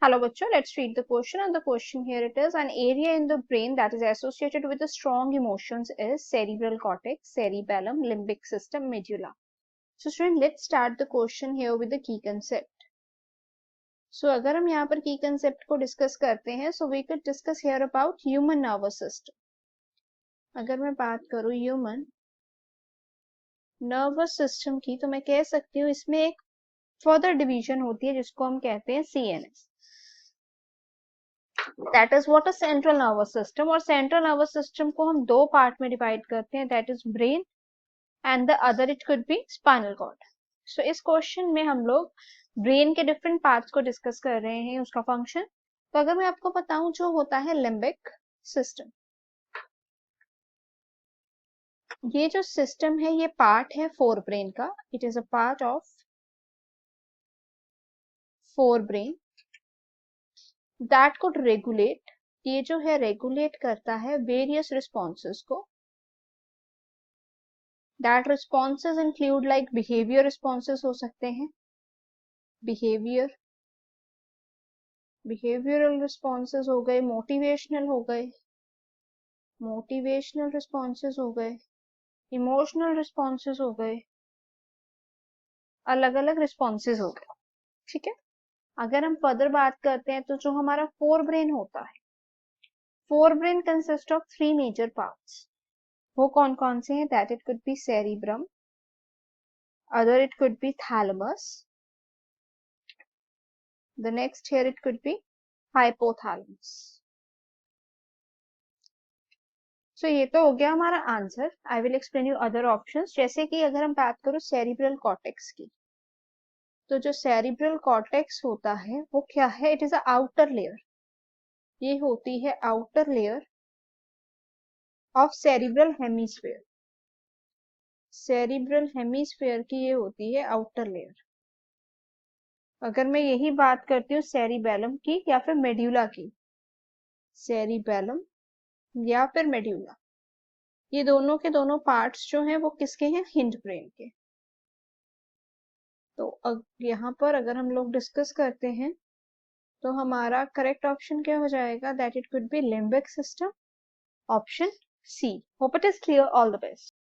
Hello bachcho, let's read the question, and the question here it is: an area in the brain that is associated with the strong emotions is cerebral cortex, cerebellum, limbic system, medulla. So student, let's start the question here with the key concept. So अगर हम यहाँ पर key concept को discuss करते हैं, so we could discuss here about human nervous system. अगर मैं बात करूँ human nervous system की, तो मैं कह सकती हूँ इसमें एक further division होती है जिसको हम कहते हैं CNS. That is what a central nervous system, और सेंट्रल नर्वस सिस्टम को हम दो पार्ट में डिवाइड करते हैं, that is brain and the other it could be spinal cord. So इस क्वेश्चन में हम लोग ब्रेन के डिफरेंट पार्ट्स को डिस्कस कर रहे हैं, उसका फंक्शन. तो अगर मैं आपको बताऊं जो होता है लिम्बिक सिस्टम, ये जो सिस्टम है ये पार्ट है फोर ब्रेन का. It is a part of fore brain that could regulate, ये जो है रेगुलेट करता है वेरियस रिस्पॉन्सेस को. That responses include like behaviour responses हो सकते हैं, बिहेवियरल रिस्पॉन्सेस हो गए, मोटिवेशनल हो गए, मोटिवेशनल रिस्पॉन्सेस हो गए, इमोशनल रिस्पॉन्सेस हो गए, अलग अलग रिस्पॉन्सेस हो गए. ठीक है, अगर हम फर्दर बात करते हैं तो जो हमारा फोर ब्रेन होता है, forebrain consist of three major parts. वो कौन कौन से हैं? That it could be cerebrum, other it could be thalamus, the next here it could be hypothalamus. So ये तो हो गया हमारा answer. I will explain you other options. जैसे कि अगर हम बात करो सेरिब्रल कॉर्टेक्स की, तो जो सेरिब्रल कॉर्टेक्स होता है वो क्या है? It is a outer layer. ये होती है outer layer of cerebral hemisphere. Cerebral hemisphere की ये होती है आउटर लेयर. अगर मैं यही बात करती हूँ सेरिबेलम की या फिर मेड्यूला की, सेरिबेलम या फिर मेड्यूला, ये दोनों के दोनों पार्ट्स जो हैं वो किसके हैं? हिंड ब्रेन के. तो यहाँ पर अगर हम लोग डिस्कस करते हैं तो हमारा करेक्ट ऑप्शन क्या हो जाएगा? That it could be limbic system, option C. Hope it is clear. All the best.